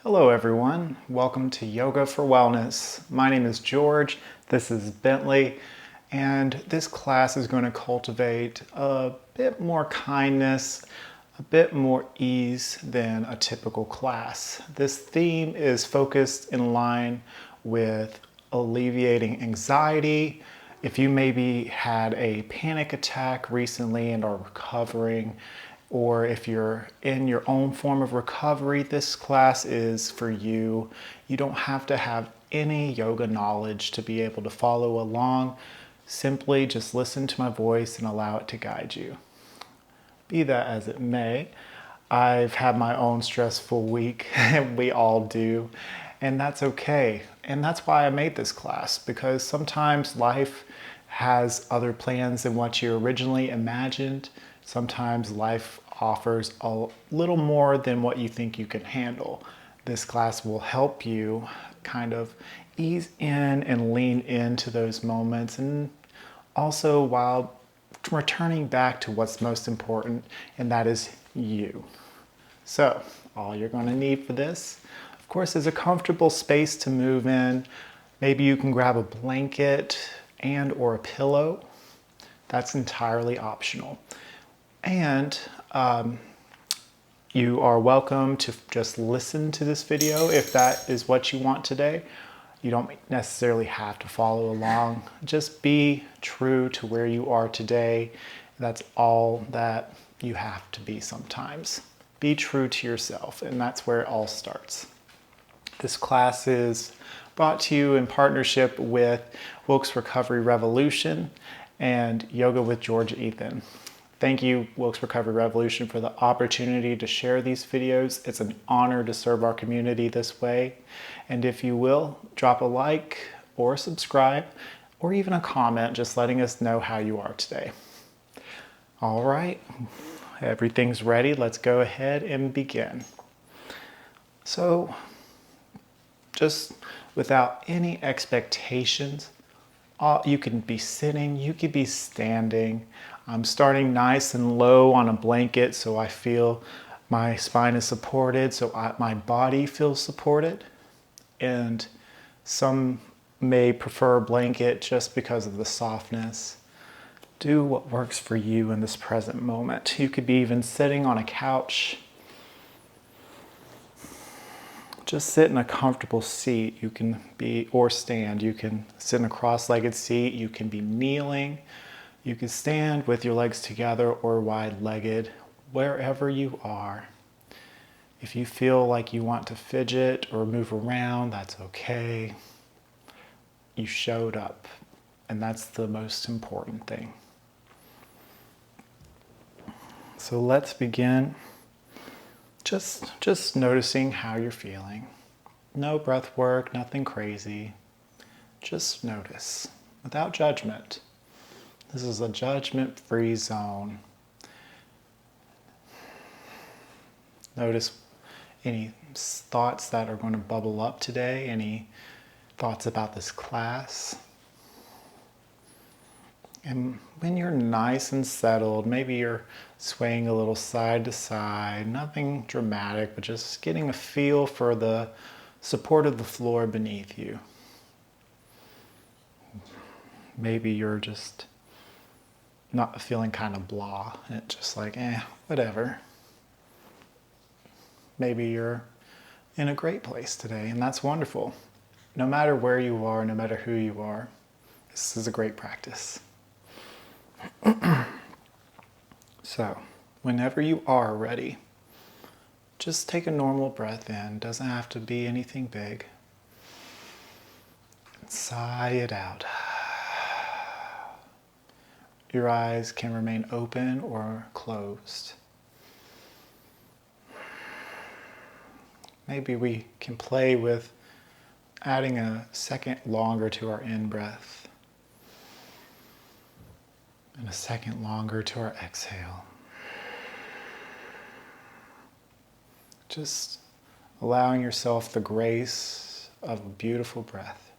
Hello everyone, welcome to Yoga for Wellness. My name is George, this is Bentley, and this class is going to cultivate a bit more kindness, a bit more ease than a typical class. This theme is focused in line with alleviating anxiety. If you maybe had a panic attack recently and are recovering, or if you're in your own form of recovery, this class is for you. You don't have to have any yoga knowledge to be able to follow along. Simply just listen to my voice and allow it to guide you. Be that as it may, I've had my own stressful week, and we all do, and that's okay. And that's why I made this class, because sometimes life has other plans than what you originally imagined. Sometimes life offers a little more than what you think you can handle. This class will help you kind of ease in and lean into those moments, and also while returning back to what's most important, and that is you. So all you're going to need for this, of course, is a comfortable space to move in. Maybe you can grab a blanket and or a pillow. That's entirely optional. And you are welcome to just listen to this video if that is what you want today. You don't necessarily have to follow along. Just be true to where you are today. That's all that you have to be sometimes. Be true to yourself, and that's where it all starts. This class is brought to you in partnership with Wilkes Recovery Revolution and Yoga with George Ethan. Thank you, Wilkes Recovery Revolution, for the opportunity to share these videos. It's an honor to serve our community this way. And if you will, drop a like or subscribe or even a comment just letting us know how you are today. All right, everything's ready. Let's go ahead and begin. So, just without any expectations, you can be sitting, you could be standing. I'm starting nice and low on a blanket so I feel my spine is supported, so my body feels supported. And some may prefer a blanket just because of the softness. Do what works for you in this present moment. You could be even sitting on a couch. Just sit in a comfortable seat. You can be, or stand. You can sit in a cross-legged seat. You can be kneeling. You can stand with your legs together or wide-legged, wherever you are. If you feel like you want to fidget or move around, that's okay. You showed up, and that's the most important thing. So let's begin. Just noticing how you're feeling. No breath work, nothing crazy. Just notice, without judgment. This is a judgment-free zone. Notice any thoughts that are going to bubble up today, any thoughts about this class. And when you're nice and settled, maybe you're swaying a little side to side, nothing dramatic, but just getting a feel for the support of the floor beneath you. Maybe you're just not feeling kind of blah, and just like, whatever. Maybe you're in a great place today, and that's wonderful. No matter where you are, no matter who you are, this is a great practice. So, whenever you are ready, just take a normal breath in. Doesn't have to be anything big. And sigh it out. Your eyes can remain open or closed. Maybe we can play with adding a second longer to our in-breath. And a second longer to our exhale. Just allowing yourself the grace of a beautiful breath.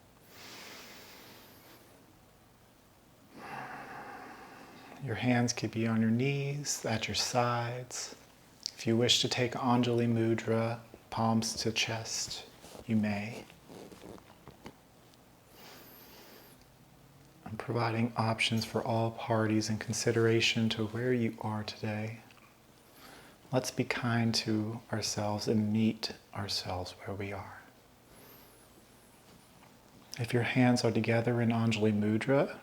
Your hands could be on your knees, at your sides. If you wish to take Anjali Mudra, palms to chest, you may. I'm providing options for all parties in consideration to where you are today. Let's be kind to ourselves and meet ourselves where we are. If your hands are together in Anjali Mudra,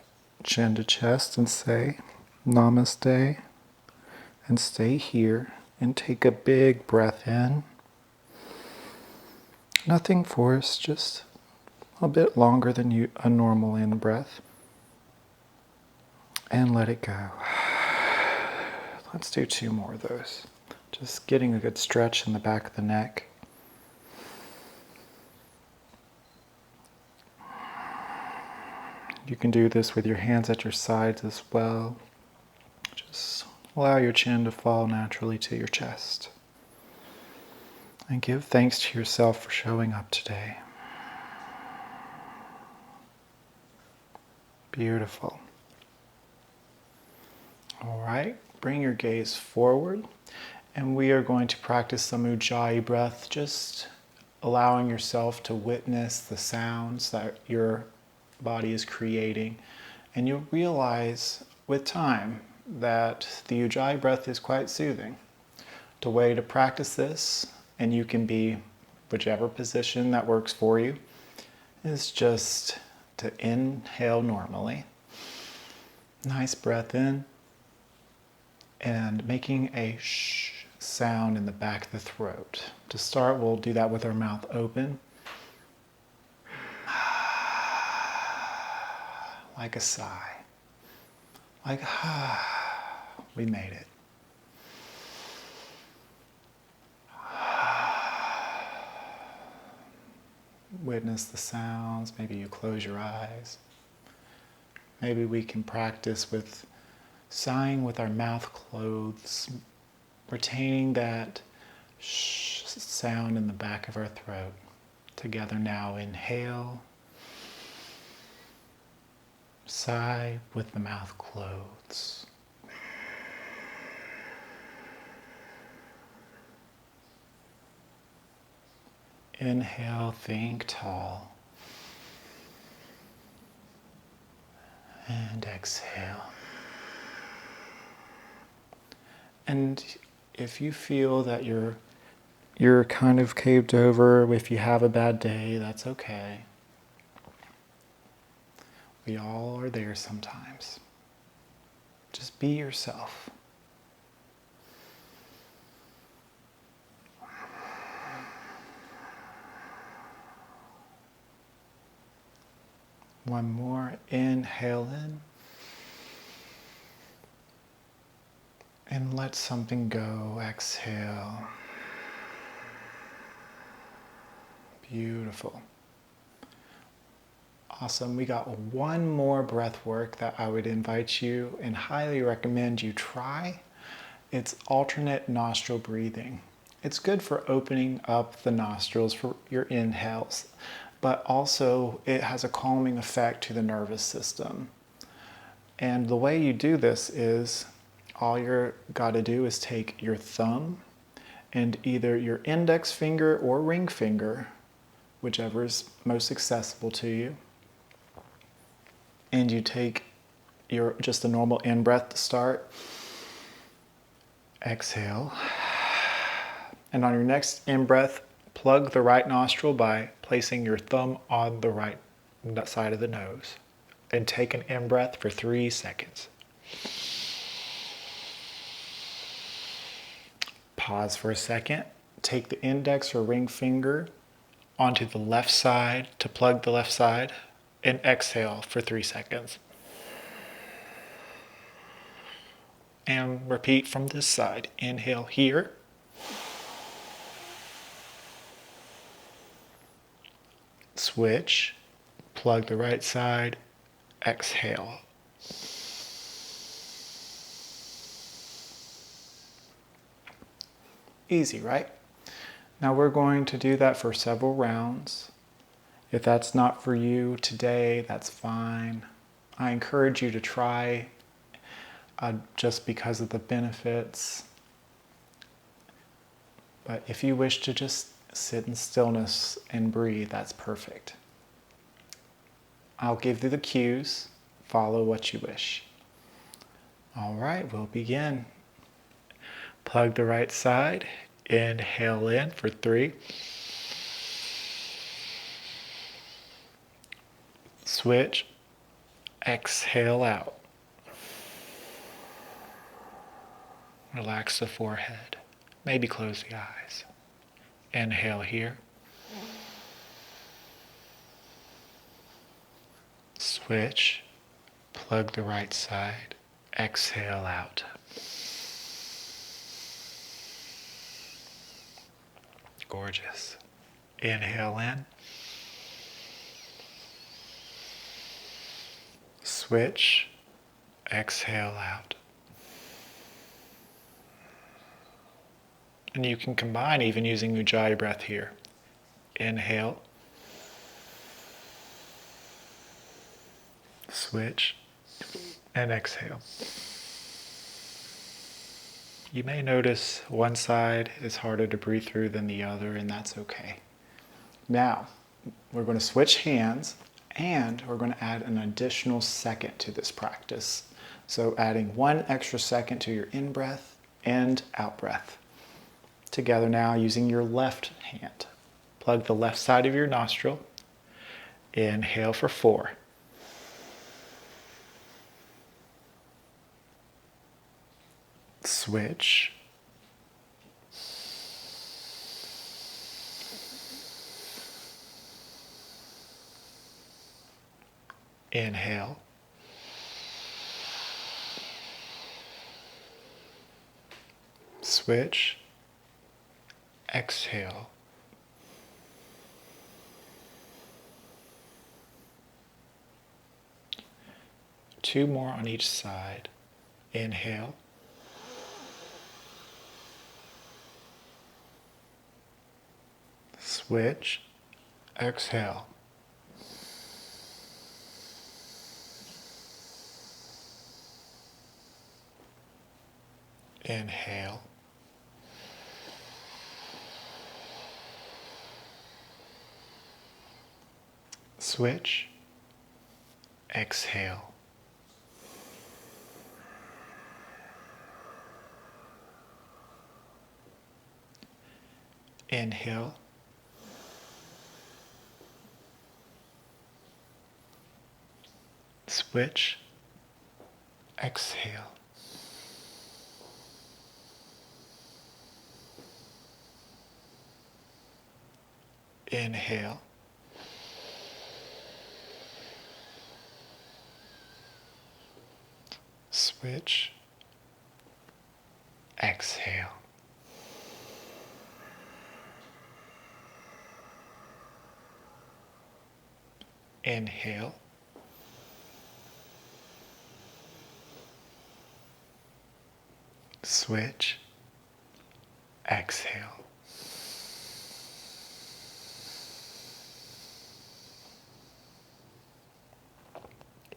chin to chest, and say Namaste, and stay here and take a big breath in. Nothing forced, just a bit longer than a normal in breath. And let it go. Let's do 2 more of those. Just getting a good stretch in the back of the neck. You can do this with your hands at your sides as well. Just allow your chin to fall naturally to your chest. And give thanks to yourself for showing up today. Beautiful. All right, bring your gaze forward, and we are going to practice some Ujjayi breath, just allowing yourself to witness the sounds that your body is creating. And you'll realize with time that the Ujjayi breath is quite soothing. The way to practice this, and you can be whichever position that works for you, is just to inhale normally. Nice breath in. And making a shh sound in the back of the throat. To start, we'll do that with our mouth open. Like a sigh. Like, we made it. Witness the sounds. Maybe you close your eyes. Maybe we can practice with sighing with our mouth closed, retaining that shh sound in the back of our throat. Together now, inhale, sigh with the mouth closed. Inhale, think tall. And exhale. And if you feel that you're kind of caved over, if you have a bad day, that's okay. We all are there sometimes. Just be yourself. One more. Inhale in. And let something go. Exhale. Beautiful. Awesome. We got one more breath work that I would invite you and highly recommend you try. It's alternate nostril breathing. It's good for opening up the nostrils for your inhales, but also it has a calming effect to the nervous system. And the way you do this is all you're got to do is take your thumb and either your index finger or ring finger, whichever is most accessible to you, and you take your just a normal in-breath to start. Exhale. And on your next in-breath, plug the right nostril by placing your thumb on the right side of the nose. And take an in-breath for 3 seconds. Pause for a second. Take the index or ring finger onto the left side to plug the left side. And exhale for 3 seconds. And repeat from this side. Inhale here. Switch. Plug the right side. Exhale. Easy, right? Now we're going to do that for several rounds. If that's not for you today, that's fine. I encourage you to try just because of the benefits. But if you wish to just sit in stillness and breathe. That's perfect. I'll give you the cues. Follow what you wish. All right, we'll begin. Plug the right side. Inhale in for 3. Switch. Exhale out. Relax the forehead. Maybe close the eyes. Inhale here. Switch. Plug the right side. Exhale out. Gorgeous. Inhale in. Switch. Exhale out. And you can combine even using Ujjayi breath here. Inhale. Switch. And exhale. You may notice one side is harder to breathe through than the other, and that's okay. Now, we're going to switch hands, and we're going to add an additional second to this practice. So adding 1 extra second to your in-breath and out-breath. Together now using your left hand. Plug the left side of your nostril. Inhale for 4. Switch. Inhale. Switch. Exhale. Two more on each side. Inhale. Switch. Exhale. Inhale. Switch. Exhale. Inhale. Switch. Exhale. Inhale. Switch. Exhale. Inhale. Switch. Exhale.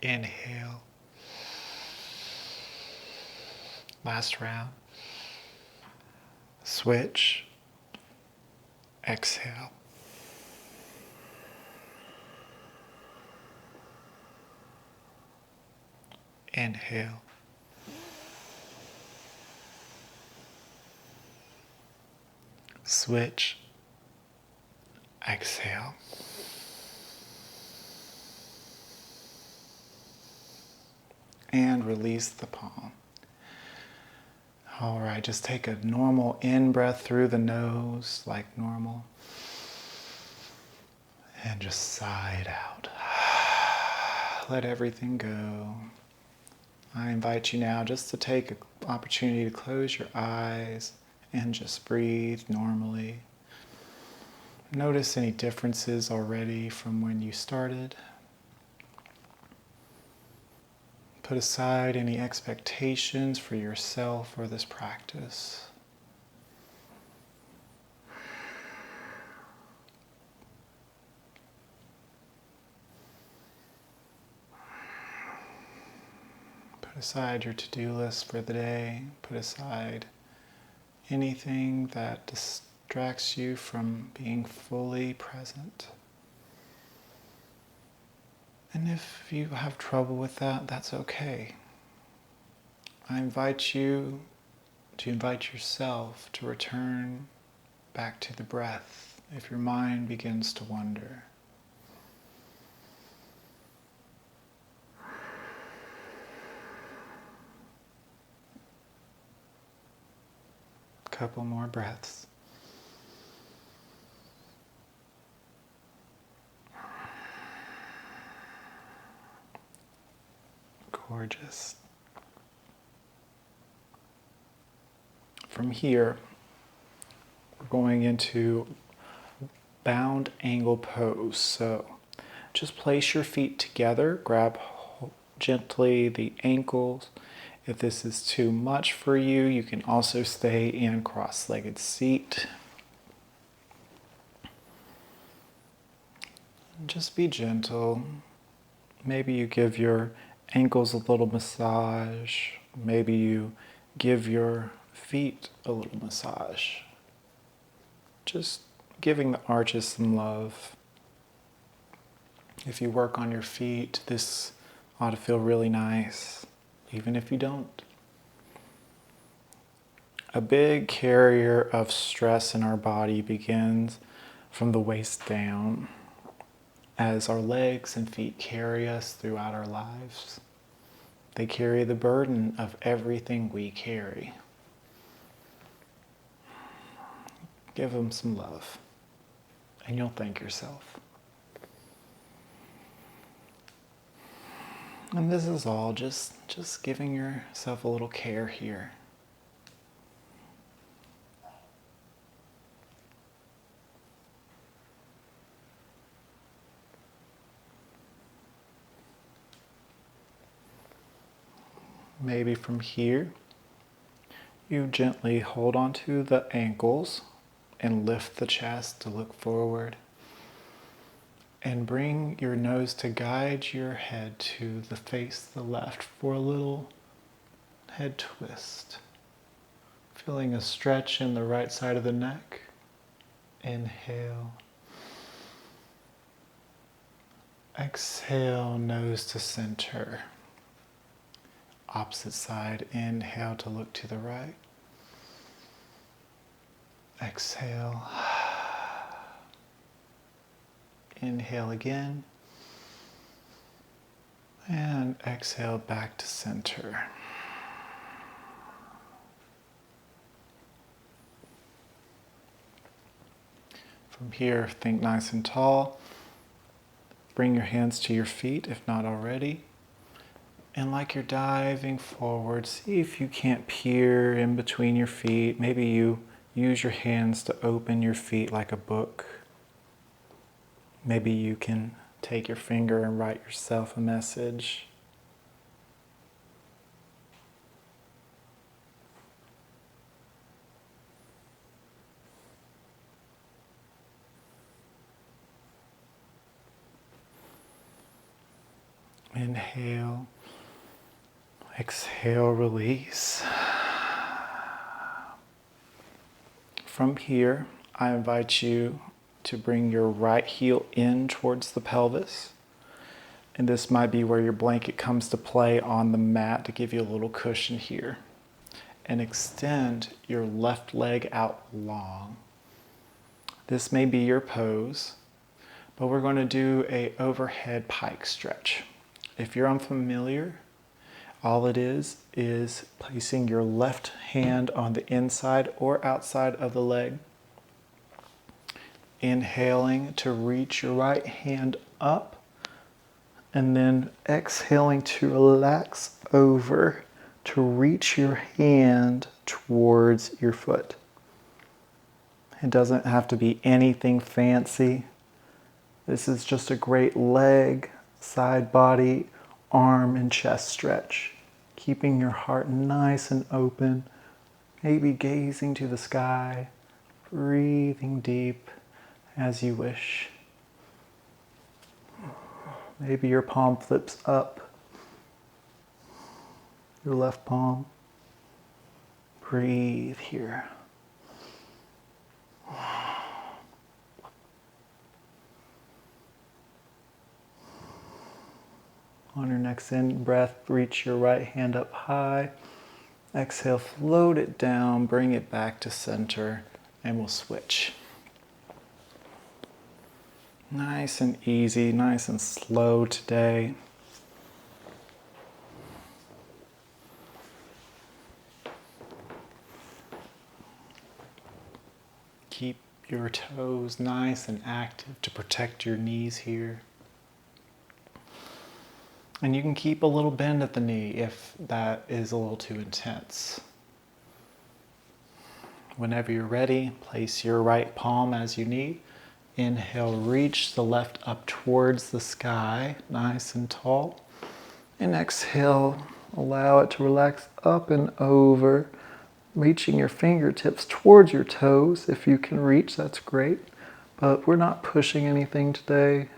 Inhale. Last round. Switch. Exhale. Inhale. Switch. Exhale. And release the palm. All right, just take a normal in-breath through the nose, like normal. And just sigh it out. Let everything go. I invite you now just to take an opportunity to close your eyes and just breathe normally. Notice any differences already from when you started. Put aside any expectations for yourself or this practice. Put aside your to-do list for the day. Put aside anything that distracts you from being fully present. And if you have trouble with that, that's okay. I invite you to invite yourself to return back to the breath if your mind begins to wander. Couple more breaths. Gorgeous. From here, we're going into bound angle pose. So just place your feet together, grab gently the ankles. If this is too much for you, you can also stay in cross-legged seat. Just be gentle. Maybe you give your ankles a little massage. Maybe you give your feet a little massage. Just giving the arches some love. If you work on your feet, this ought to feel really nice, even if you don't. A big carrier of stress in our body begins from the waist down, as our legs and feet carry us throughout our lives. They carry the burden of everything we carry. Give them some love, and you'll thank yourself. And this is all just giving yourself a little care here. Maybe from here, you gently hold onto the ankles and lift the chest to look forward. And bring your nose to guide your head to the face to the left for a little head twist. Feeling a stretch in the right side of the neck. Inhale. Exhale, nose to center. Opposite side, inhale to look to the right. Exhale. Inhale again. And exhale back to center. From here, think nice and tall. Bring your hands to your feet if not already. And like you're diving forward, see if you can't peer in between your feet. Maybe you use your hands to open your feet like a book. Maybe you can take your finger and write yourself a message. Inhale. Exhale, release. From here, I invite you to bring your right heel in towards the pelvis. And this might be where your blanket comes to play on the mat to give you a little cushion here. And extend your left leg out long. This may be your pose, but we're going to do an overhead pike stretch. If you're unfamiliar, all it is placing your left hand on the inside or outside of the leg. Inhaling to reach your right hand up, and then exhaling to relax over to reach your hand towards your foot. It doesn't have to be anything fancy. This is just a great leg, side body, arm and chest stretch. Keeping your heart nice and open, maybe gazing to the sky, breathing deep as you wish. Maybe your palm flips up, your left palm. Breathe here. On your next in breath, reach your right hand up high. Exhale, float it down, bring it back to center, and we'll switch. Nice and easy, nice and slow today. Keep your toes nice and active to protect your knees here. And you can keep a little bend at the knee if that is a little too intense. Whenever you're ready, place your right palm as you need. Inhale, reach the left up towards the sky, nice and tall. And exhale, allow it to relax up and over, reaching your fingertips towards your toes. If you can reach, that's great. But we're not pushing anything today.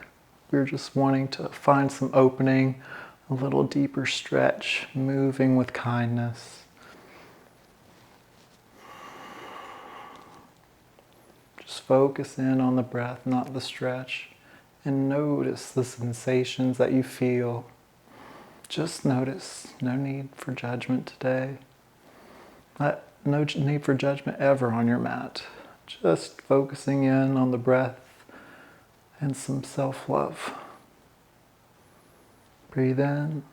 We're just wanting to find some opening, a little deeper stretch, moving with kindness. Just focus in on the breath, not the stretch, and notice the sensations that you feel. Just notice. No need for judgment today. No need for judgment ever on your mat. Just focusing in on the breath and some self-love. Breathe in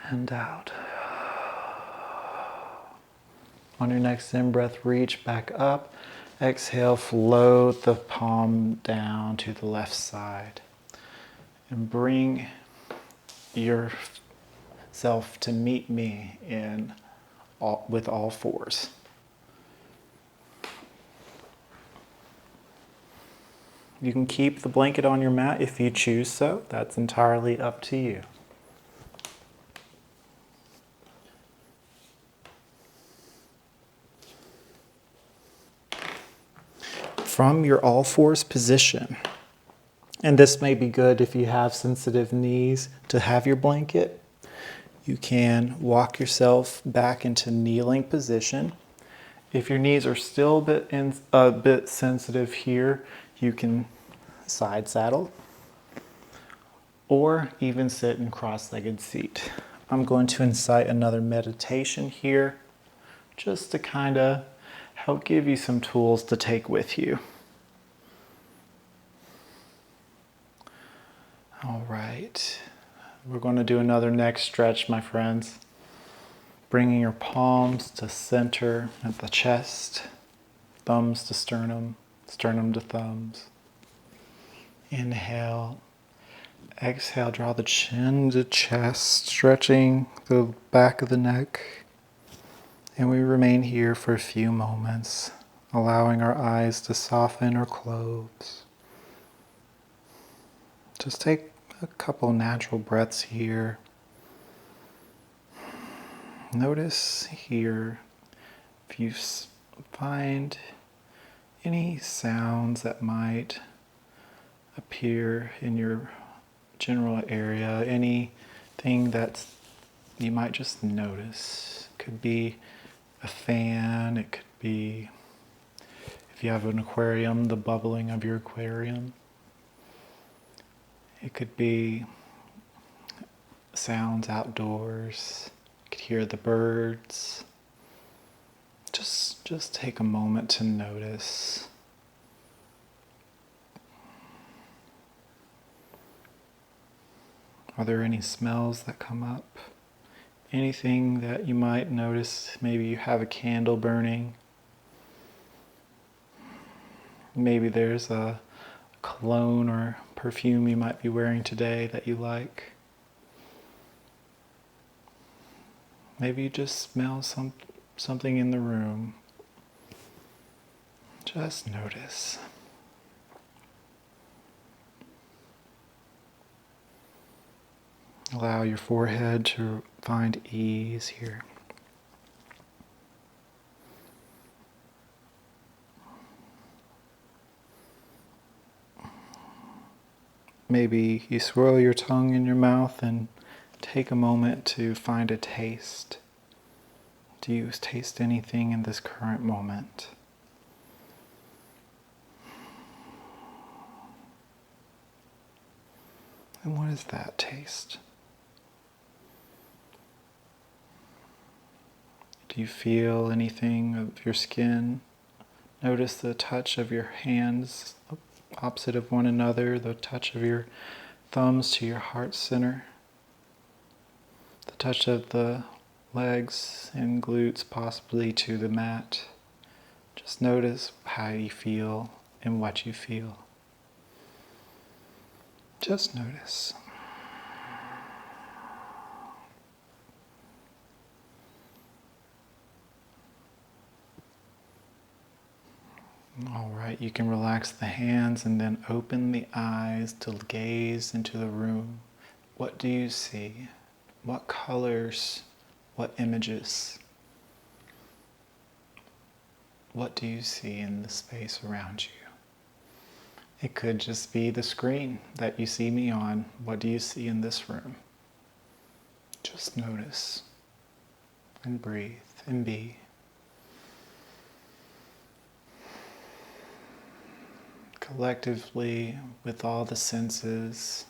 and out. On your next in-breath, reach back up. Exhale, float the palm down to the left side. And bring yourself to meet me with all fours. You can keep the blanket on your mat if you choose so. That's entirely up to you. From your all fours position, and this may be good if you have sensitive knees to have your blanket, you can walk yourself back into kneeling position. If your knees are still a bit sensitive here, you can side saddle or even sit in cross-legged seat. I'm going to incite another meditation here just to kind of help give you some tools to take with you. All right, we're going to do another neck stretch, my friends. Bringing your palms to center at the chest, thumbs to sternum, sternum to thumbs. Inhale. Exhale, draw the chin to chest, stretching the back of the neck. And we remain here for a few moments, allowing our eyes to soften or close. Just take a couple natural breaths here. Notice here if you find any sounds that might appear in your general area, anything that you might just notice. It could be a fan, it could be, if you have an aquarium, the bubbling of your aquarium. It could be sounds outdoors. You could hear the birds. Just take a moment to notice. Are there any smells that come up? Anything that you might notice? Maybe you have a candle burning. Maybe there's a cologne or perfume you might be wearing today that you like. Maybe you just smell something in the room. Just notice. Allow your forehead to find ease here. Maybe you swirl your tongue in your mouth and take a moment to find a taste. Do you taste anything in this current moment? And what does that taste? Do you feel anything of your skin? Notice the touch of your hands opposite of one another, the touch of your thumbs to your heart center, the touch of the legs and glutes possibly to the mat. Just notice how you feel and what you feel. Just notice. All right, you can relax the hands and then open the eyes to gaze into the room. What do you see? What colors? What images? What do you see in the space around you? It could just be the screen that you see me on. What do you see in this room? Just notice and breathe and be. Collectively, with all the senses,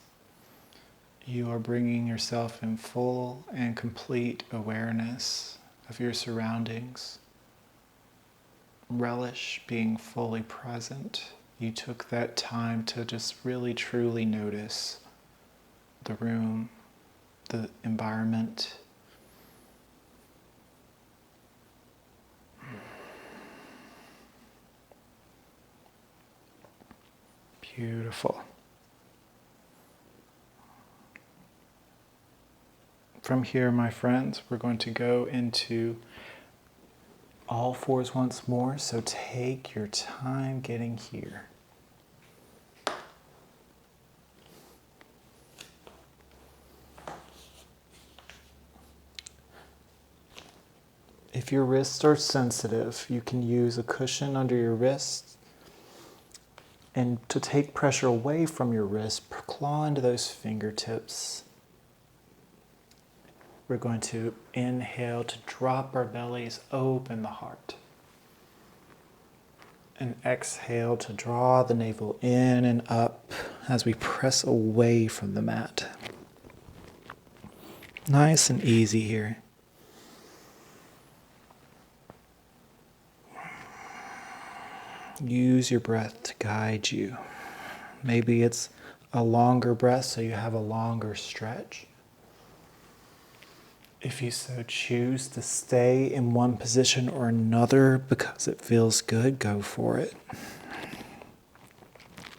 you are bringing yourself in full and complete awareness of your surroundings. Relish being fully present. You took that time to just really truly notice the room, the environment. Beautiful. From here, my friends, we're going to go into all fours once more, so take your time getting here. If your wrists are sensitive, you can use a cushion under your wrists. And to take pressure away from your wrist, claw into those fingertips. We're going to inhale to drop our bellies, open the heart. And exhale to draw the navel in and up as we press away from the mat. Nice and easy here. Use your breath to guide you. Maybe it's a longer breath so you have a longer stretch. If you so choose to stay in one position or another because it feels good, go for it.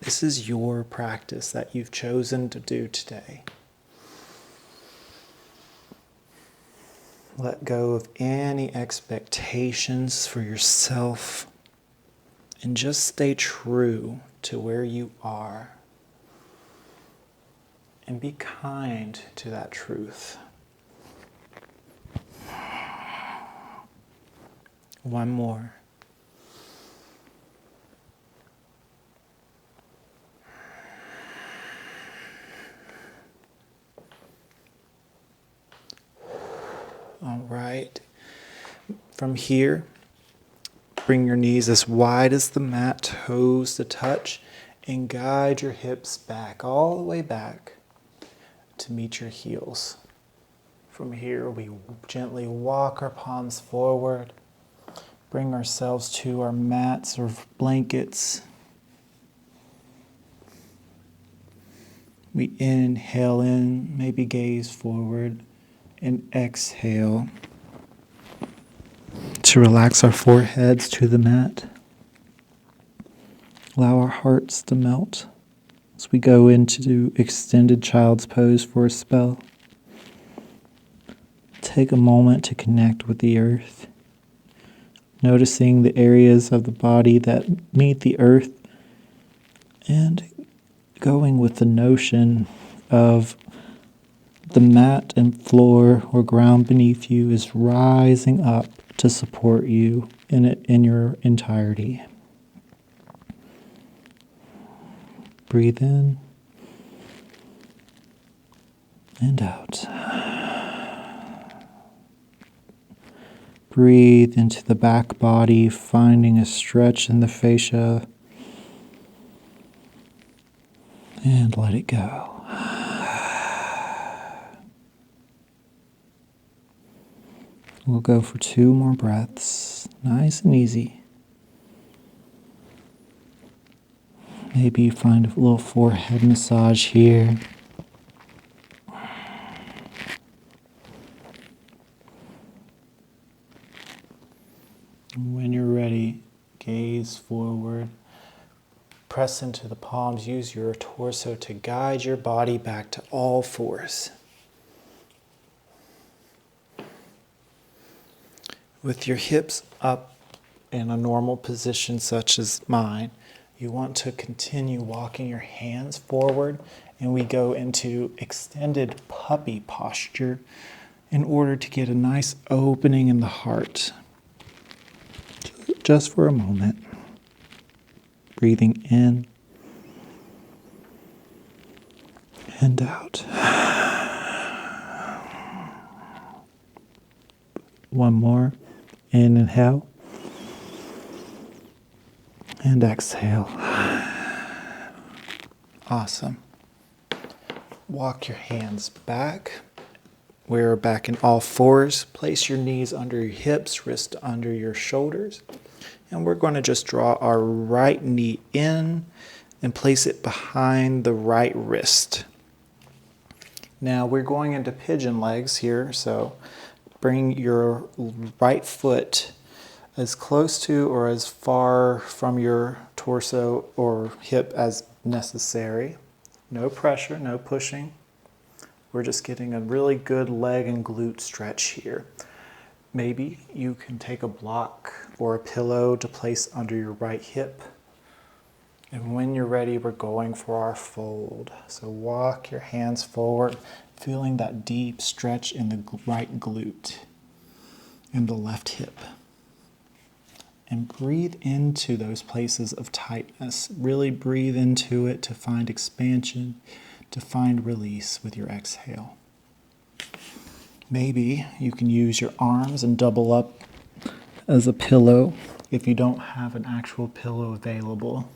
This is your practice that you've chosen to do today. Let go of any expectations for yourself. And just stay true to where you are. And be kind to that truth. One more. All right. From here, bring your knees as wide as the mat, toes to touch, and guide your hips back, all the way back to meet your heels. From here, we gently walk our palms forward, bring ourselves to our mats or blankets. We inhale in, maybe gaze forward, and exhale to relax our foreheads to the mat. Allow our hearts to melt as we go into extended child's pose for a spell. Take a moment to connect with the earth, noticing the areas of the body that meet the earth and going with the notion of the mat and floor or ground beneath you is rising up to support you in your entirety. Breathe in and out. Breathe into the back body, finding a stretch in the fascia, and let it go. We'll go for 2 more breaths, nice and easy. Maybe you find a little forehead massage here. When you're ready, gaze forward. Press into the palms. Use your torso to guide your body back to all fours. With your hips up in a normal position such as mine, you want to continue walking your hands forward, and we go into extended puppy posture in order to get a nice opening in the heart. Just for a moment. Breathing in and out. One more. Inhale and exhale. Awesome. Walk your hands back. We're back in all fours. Place your knees under your hips, wrist under your shoulders. And we're going to just draw our right knee in and place it behind the right wrist. Now we're going into pigeon legs here, so bring your right foot as close to or as far from your torso or hip as necessary. No pressure, no pushing. We're just getting a really good leg and glute stretch here. Maybe you can take a block or a pillow to place under your right hip. And when you're ready, we're going for our fold. So walk your hands forward, feeling that deep stretch in the right glute and the left hip. And breathe into those places of tightness. Really breathe into it to find expansion, to find release with your exhale. Maybe you can use your arms and double up as a pillow if you don't have an actual pillow available.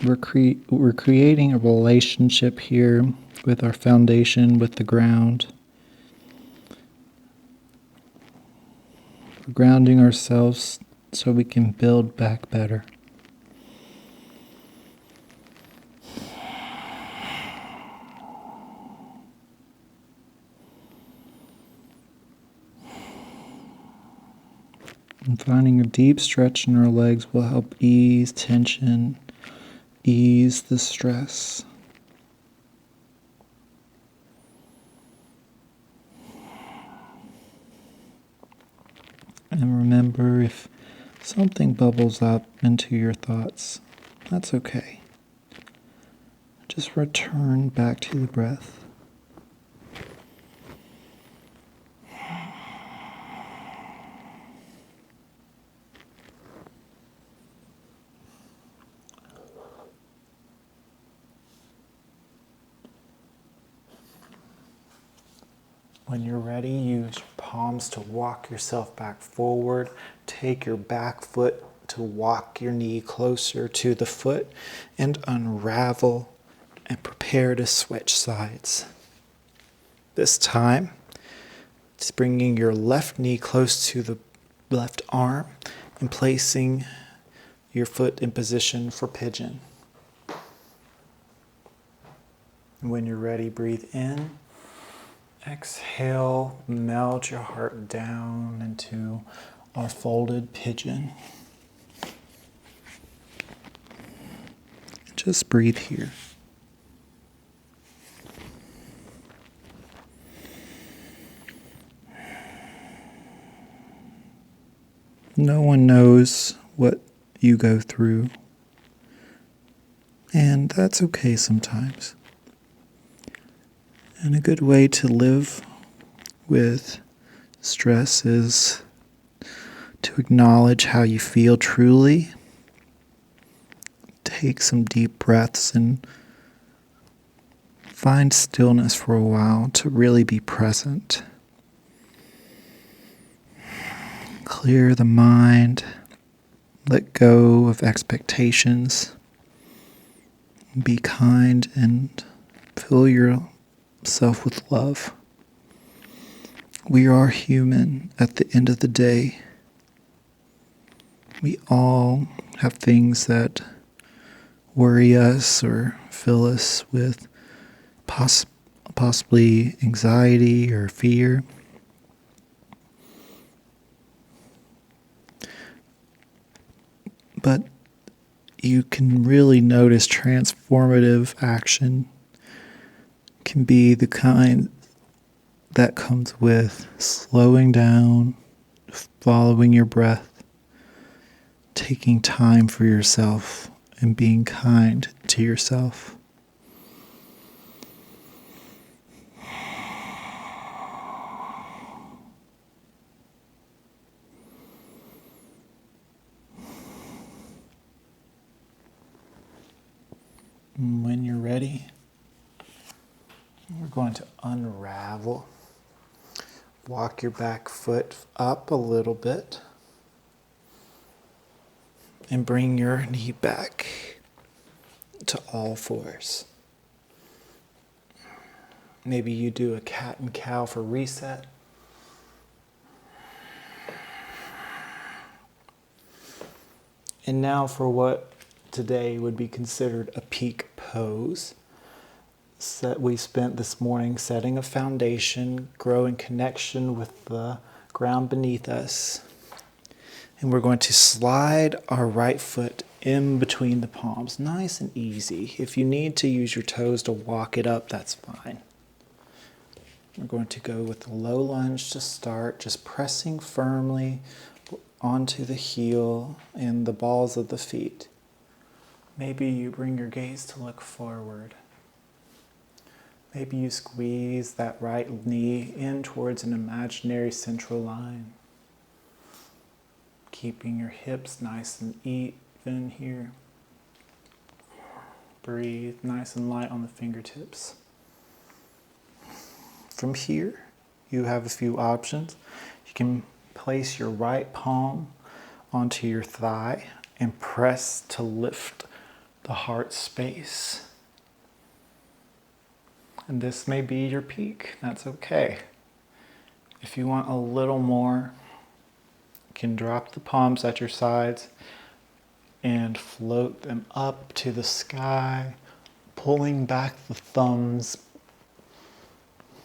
We're creating a relationship here with our foundation, with the ground. We're grounding ourselves so we can build back better. And finding a deep stretch in our legs will help ease tension, ease the stress. And remember, if something bubbles up into your thoughts, that's okay. Just return back to the breath. When you're ready, use your palms to walk yourself back forward. Take your back foot to walk your knee closer to the foot and unravel and prepare to switch sides. This time, it's bringing your left knee close to the left arm and placing your foot in position for pigeon. And when you're ready, breathe in. Exhale, melt your heart down into our folded pigeon. Just breathe here. No one knows what you go through, and that's okay sometimes. And a good way to live with stress is to acknowledge how you feel truly. Take some deep breaths and find stillness for a while to really be present. Clear the mind, let go of expectations, be kind and Fill yourself with love. We are human at the end of the day. We all have things that worry us or fill us with possibly anxiety or fear. But you can really notice transformative action can be the kind that comes with slowing down, following your breath, taking time for yourself, and being kind to yourself. And when you're ready, we're going to unravel. Walk your back foot up a little bit and bring your knee back to all fours. Maybe you do a cat and cow for reset. And now for what today would be considered a peak pose. We spent this morning setting a foundation, growing connection with the ground beneath us. And we're going to slide our right foot in between the palms, nice and easy. If you need to use your toes to walk it up, that's fine. We're going to go with a low lunge to start, just pressing firmly onto the heel and the balls of the feet. Maybe you bring your gaze to look forward. Maybe you squeeze that right knee in towards an imaginary central line. Keeping your hips nice and even here. Breathe nice and light on the fingertips. From here, you have a few options. You can place your right palm onto your thigh and press to lift the heart space. And this may be your peak. That's okay. If you want a little more, you can drop the palms at your sides and float them up to the sky, pulling back the thumbs.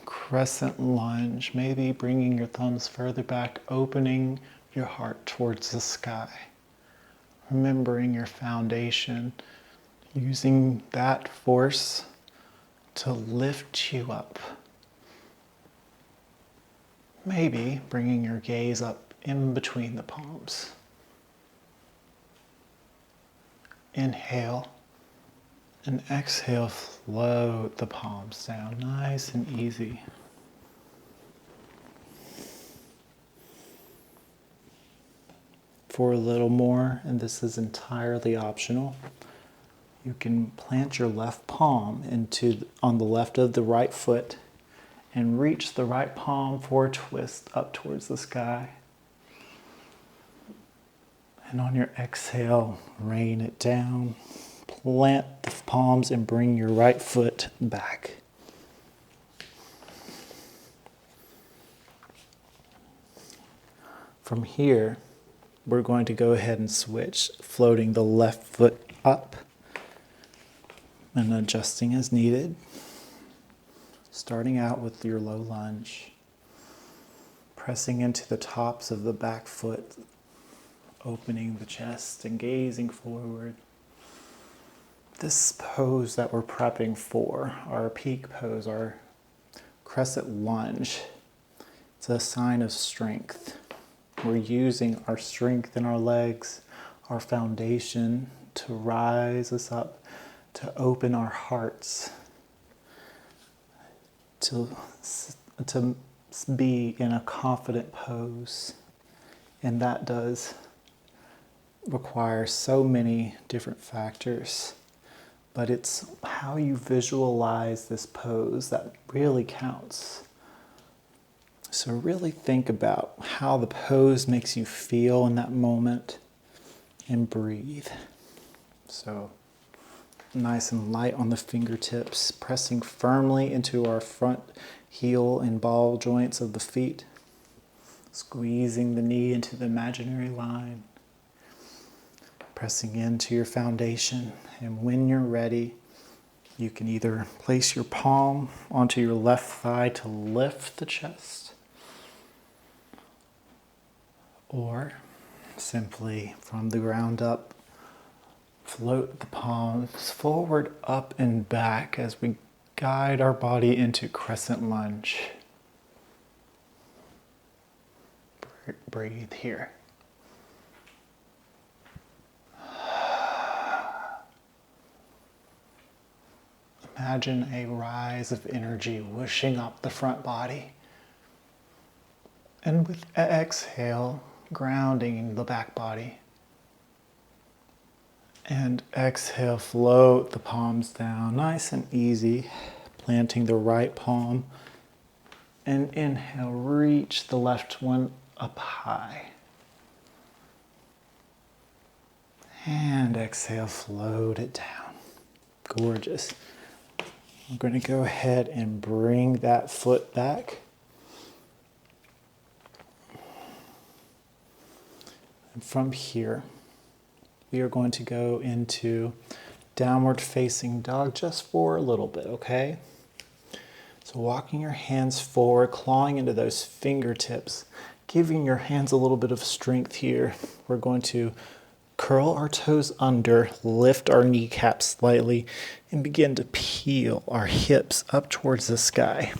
Crescent lunge, maybe bringing your thumbs further back, opening your heart towards the sky. Remembering your foundation, using that force to lift you up. Maybe bringing your gaze up in between the palms. Inhale and exhale, float the palms down, nice and easy. For a little more, and this is entirely optional, you can plant your left palm on the left of the right foot and reach the right palm for a twist up towards the sky. And on your exhale, rain it down. Plant the palms and bring your right foot back. From here, we're going to go ahead and switch, floating the left foot up and adjusting as needed. Starting out with your low lunge, pressing into the tops of the back foot, opening the chest and gazing forward. This pose that we're prepping for, our peak pose, our crescent lunge, it's a sign of strength. We're using our strength in our legs, our foundation to rise us up, to open our hearts, to be in a confident pose. And that does require so many different factors. But it's how you visualize this pose that really counts. So really think about how the pose makes you feel in that moment and breathe. So Nice and light on the fingertips, pressing firmly into our front heel and ball joints of the feet. Squeezing the knee into the imaginary line. Pressing into your foundation. And when you're ready, you can either place your palm onto your left thigh to lift the chest, or simply from the ground up, float the palms forward, up, and back as we guide our body into crescent lunge. Breathe here. Imagine a rise of energy whooshing up the front body. And with exhale, grounding the back body. And exhale, float the palms down, nice and easy, planting the right palm. And inhale, reach the left one up high. And exhale, float it down. Gorgeous. I'm going to go ahead and bring that foot back. And from here, we are going to go into downward facing dog just for a little bit, okay? So walking your hands forward, clawing into those fingertips, giving your hands a little bit of strength here. We're going to curl our toes under, lift our kneecaps slightly, and begin to peel our hips up towards the sky.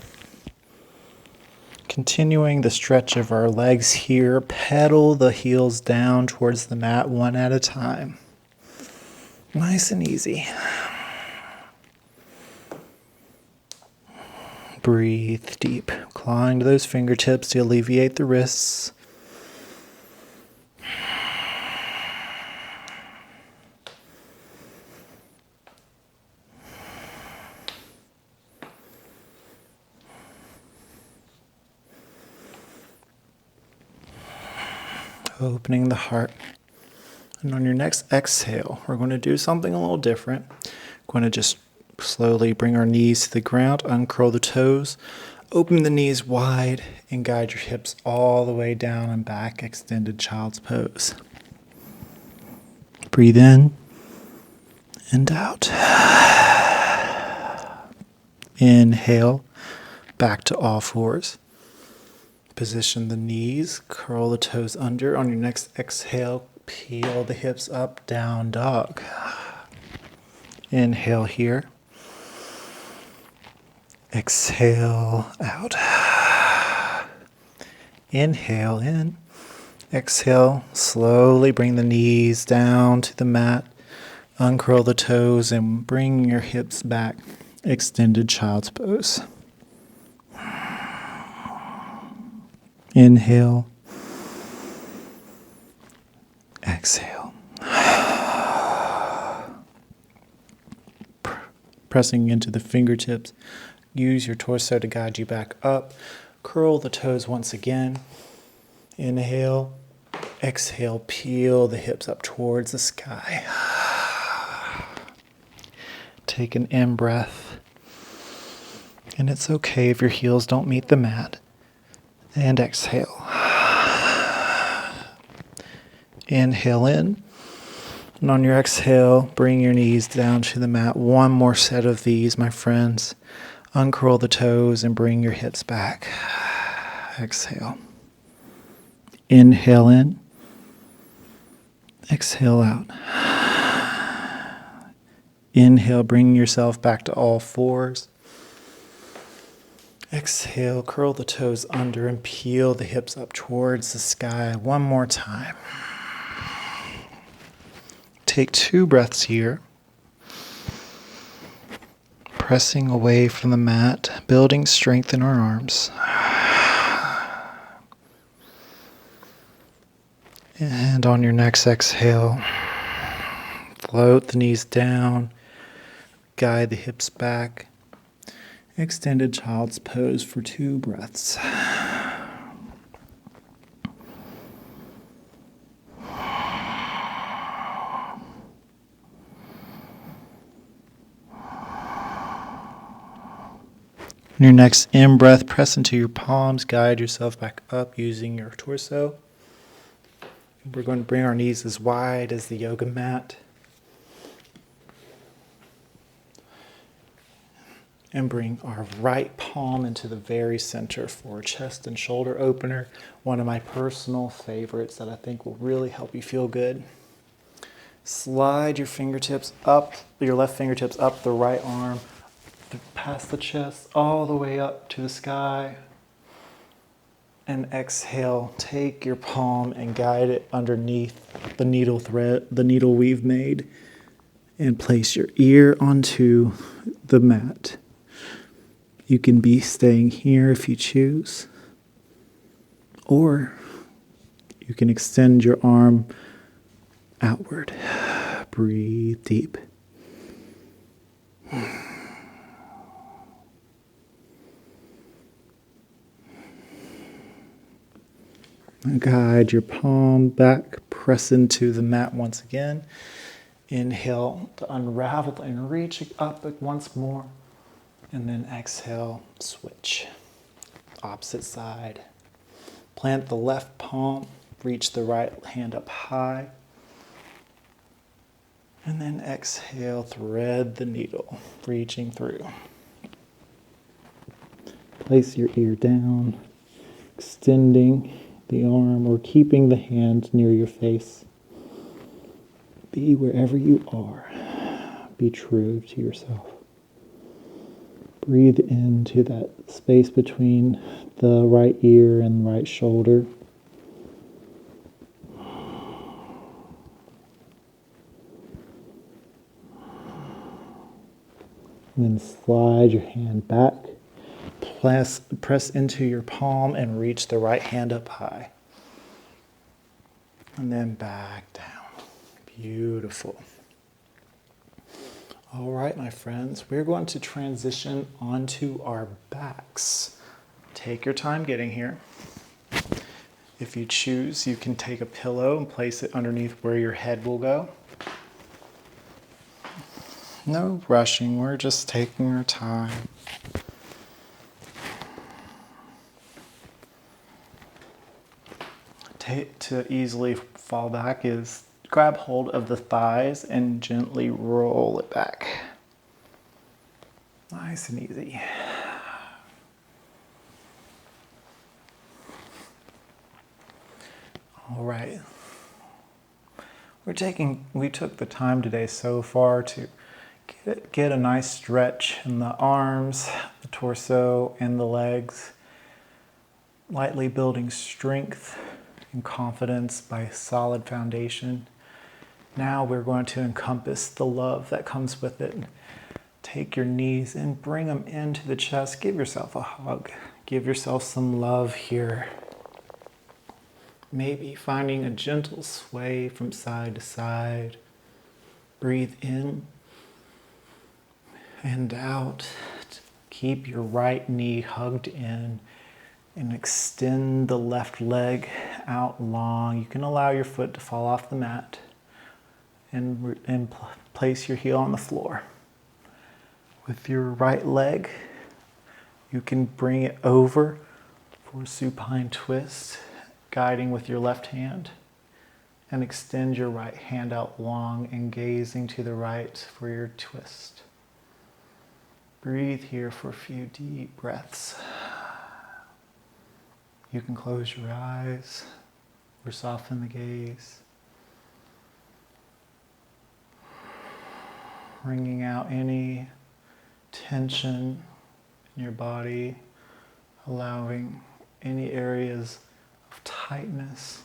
Continuing the stretch of our legs here, pedal the heels down towards the mat one at a time. Nice and easy. Breathe deep, clawing to those fingertips to alleviate the wrists. Opening the heart. And on your next exhale, we're going to do something a little different. We're going to just slowly bring our knees to the ground, uncurl the toes, open the knees wide, and guide your hips all the way down and back, extended child's pose. Breathe in and out. Inhale, back to all fours. Position the knees, curl the toes under. On your next exhale, peel the hips up, down dog. Inhale here. Exhale out. Inhale in. Exhale, slowly bring the knees down to the mat. Uncurl the toes and bring your hips back. Extended child's pose. Inhale. Exhale. Pressing into the fingertips. Use your torso to guide you back up. Curl the toes once again. Inhale. Exhale. Peel the hips up towards the sky. Take an in-breath. And it's okay if your heels don't meet the mat. And exhale. Inhale in. And on your exhale, bring your knees down to the mat. One more set of these, my friends. Uncurl the toes and bring your hips back. Exhale. Inhale in. Exhale out. Inhale, bring yourself back to all fours. Exhale, curl the toes under and peel the hips up towards the sky. One more time. Take 2 breaths here. Pressing away from the mat, building strength in our arms. And on your next exhale, float the knees down, guide the hips back. Extended child's pose for 2 breaths. On your next in-breath, press into your palms. Guide yourself back up using your torso. We're going to bring our knees as wide as the yoga mat. And bring our right palm into the very center for a chest and shoulder opener. One of my personal favorites that I think will really help you feel good. Slide your fingertips up, your left fingertips up the right arm, past the chest, all the way up to the sky. And exhale, take your palm and guide it underneath the needle thread, the needle we've made, and place your ear onto the mat. You can be staying here if you choose, or you can extend your arm outward. Breathe deep. And guide your palm back, press into the mat once again. Inhale to unravel and reach up once more. And then exhale, switch. Opposite side. Plant the left palm, reach the right hand up high. And then exhale, thread the needle, reaching through. Place your ear down, extending the arm or keeping the hand near your face. Be wherever you are. Be true to yourself. Breathe into that space between the right ear and right shoulder. And then slide your hand back. Press into your palm and reach the right hand up high. And then back down. Beautiful. All right, my friends, we're going to transition onto our backs. Take your time getting here. If you choose, you can take a pillow and place it underneath where your head will go. No rushing, we're just taking our time. To easily fall back is grab hold of the thighs and gently roll it back. Nice and easy. All right. We took the time today so far to get a nice stretch in the arms, the torso, and the legs. Lightly building strength and confidence by a solid foundation. Now we're going to encompass the love that comes with it. Take your knees and bring them into the chest. Give yourself a hug. Give yourself some love here. Maybe finding a gentle sway from side to side. Breathe in and out. Keep your right knee hugged in and extend the left leg out long. You can allow your foot to fall off the mat and place your heel on the floor. With your right leg, you can bring it over for a supine twist, guiding with your left hand, and extend your right hand out long and gazing to the right for your twist. Breathe here for a few deep breaths. You can close your eyes or soften the gaze. Wringing out any tension in your body, allowing any areas of tightness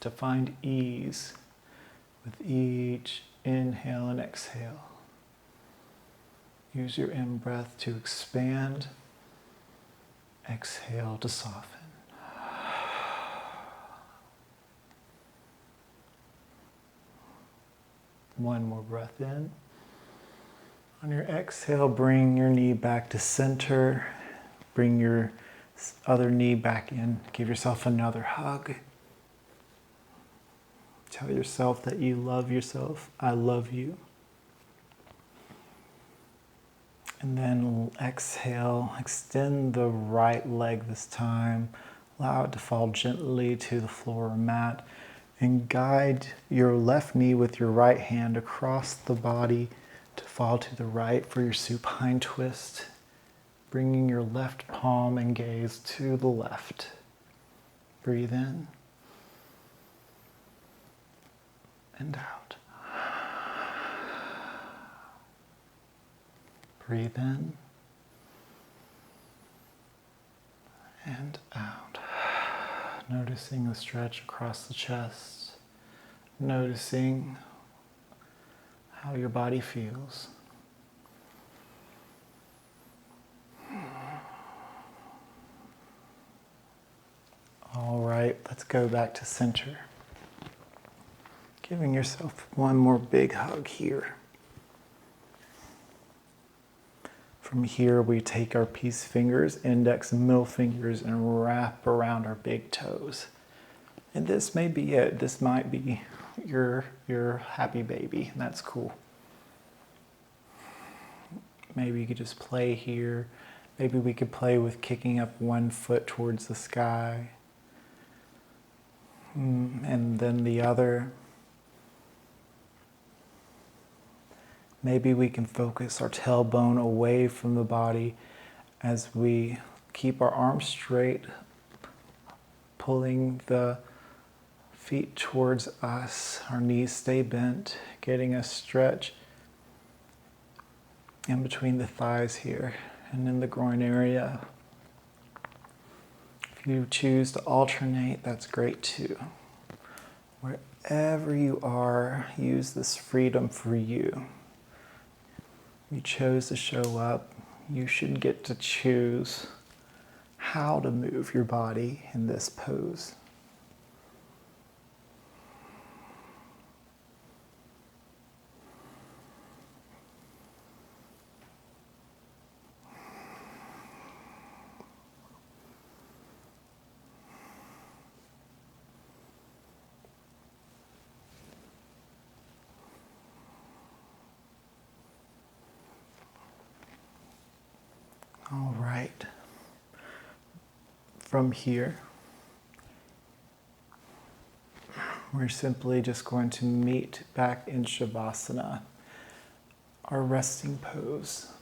to find ease with each inhale and exhale. Use your in-breath to expand. Exhale to soften. One more breath in. On your exhale, bring your knee back to center. Bring your other knee back in. Give yourself another hug. Tell yourself that you love yourself. I love you. And then exhale, extend the right leg this time. Allow it to fall gently to the floor or mat. And guide your left knee with your right hand across the body to fall to the right for your supine twist. Bringing your left palm and gaze to the left. Breathe in and out. Breathe in and out. Noticing the stretch across the chest. Noticing how your body feels. All right, let's go back to center. Giving yourself one more big hug here. From here, we take our peace fingers, index and middle fingers, and wrap around our big toes. And this may be it. This might be your happy baby. That's cool. Maybe you could just play here. Maybe we could play with kicking up one foot towards the sky. And then the other. Maybe we can focus our tailbone away from the body as we keep our arms straight, pulling the feet towards us. Our knees stay bent, getting a stretch in between the thighs here and in the groin area. If you choose to alternate, that's great too. Wherever you are, use this freedom for you. You chose to show up. You should get to choose how to move your body in this pose. All right. From here, we're simply just going to meet back in Shavasana, our resting pose.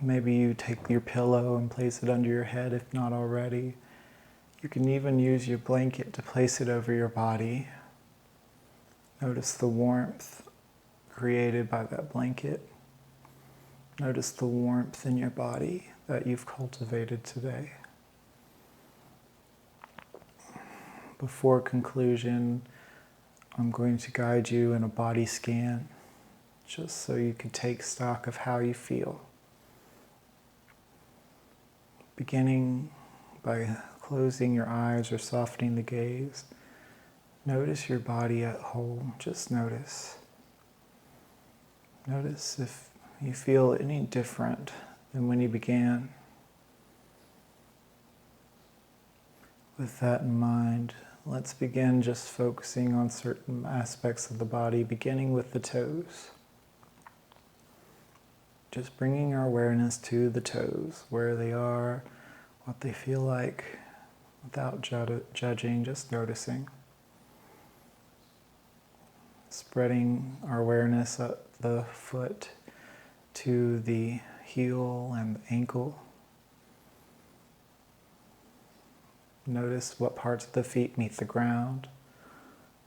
Maybe you take your pillow and place it under your head if not already. You can even use your blanket to place it over your body. Notice the warmth created by that blanket. Notice the warmth in your body that you've cultivated today. Before conclusion, I'm going to guide you in a body scan, just so you can take stock of how you feel. Beginning by closing your eyes or softening the gaze, notice your body at whole. Just notice. Notice if you feel any different than when you began. With that in mind, let's begin just focusing on certain aspects of the body, beginning with the toes. Just bringing our awareness to the toes, where they are, what they feel like, without judging, just noticing. Spreading our awareness up the foot to the heel and the ankle. Notice what parts of the feet meet the ground.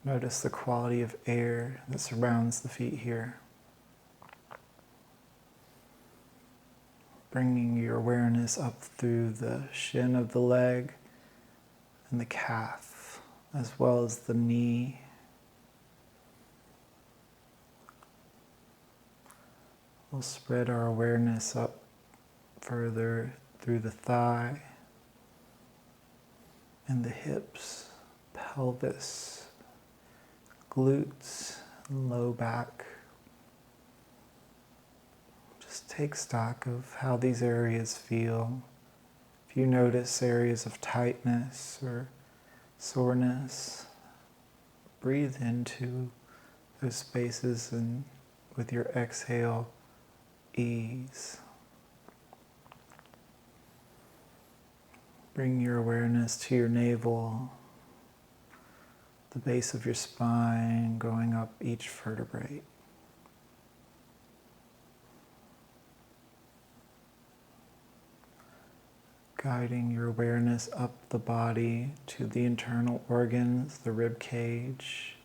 Notice the quality of air that surrounds the feet here. Bringing your awareness up through the shin of the leg and the calf, as well as the knee. We'll spread our awareness up further through the thigh and the hips, pelvis, glutes, and low back. Just take stock of how these areas feel. If you notice areas of tightness or soreness. Breathe into those spaces and with your exhale, ease. Bring your awareness to your navel, the base of your spine, going up each vertebrae. Guiding your awareness up the body to the internal organs, the rib cage,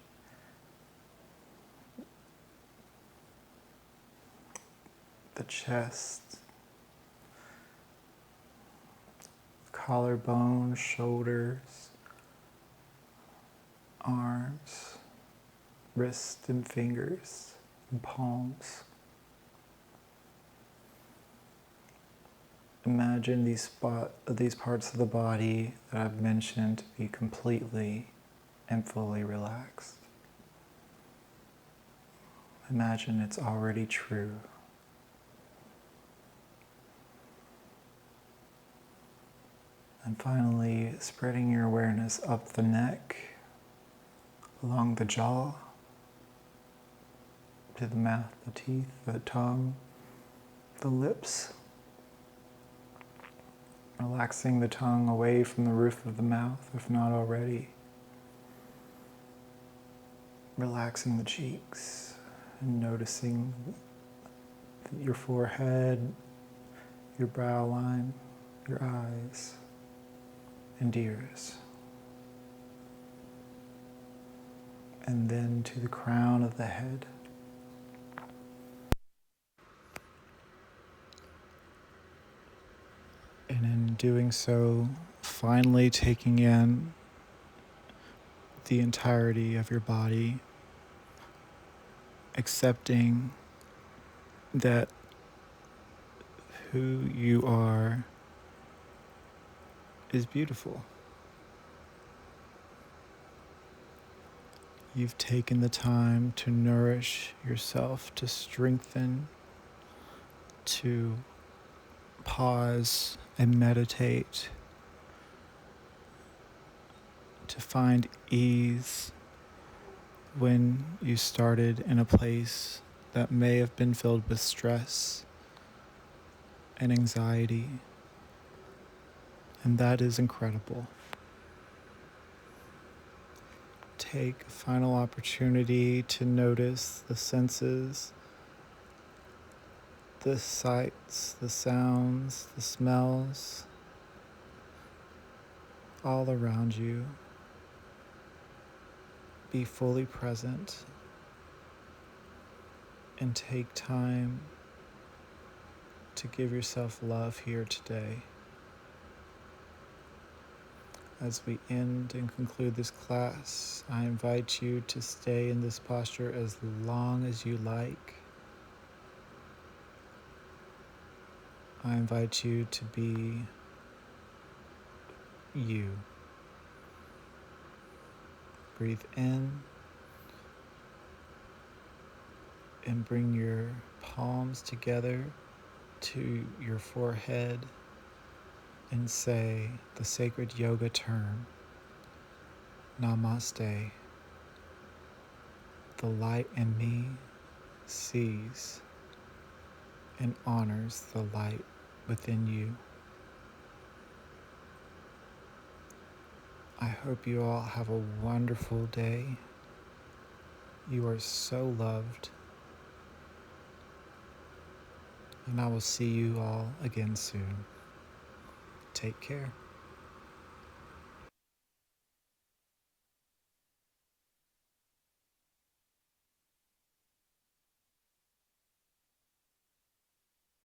the chest, collarbone, shoulders, arms, wrists and fingers and palms. Imagine these parts of the body that I've mentioned to be completely and fully relaxed. Imagine it's already true. And finally, spreading your awareness up the neck, along the jaw, to the mouth, the teeth, the tongue, the lips. Relaxing the tongue away from the roof of the mouth, if not already. Relaxing the cheeks and noticing your forehead, your brow line, your eyes, and ears. And then to the crown of the head. And in doing so, finally taking in the entirety of your body, accepting that who you are is beautiful. You've taken the time to nourish yourself, to strengthen, to pause and meditate, to find ease when you started in a place that may have been filled with stress and anxiety. And that is incredible. Take a final opportunity to notice the senses, the sights, the sounds, the smells, all around you. Be fully present and take time to give yourself love here today. As we end and conclude this class, I invite you to stay in this posture as long as you like. I invite you to be you. Breathe in and bring your palms together to your forehead and say the sacred yoga term, Namaste. The light in me sees and honors the light within you. I hope you all have a wonderful day. You are so loved. And I will see you all again soon. Take care.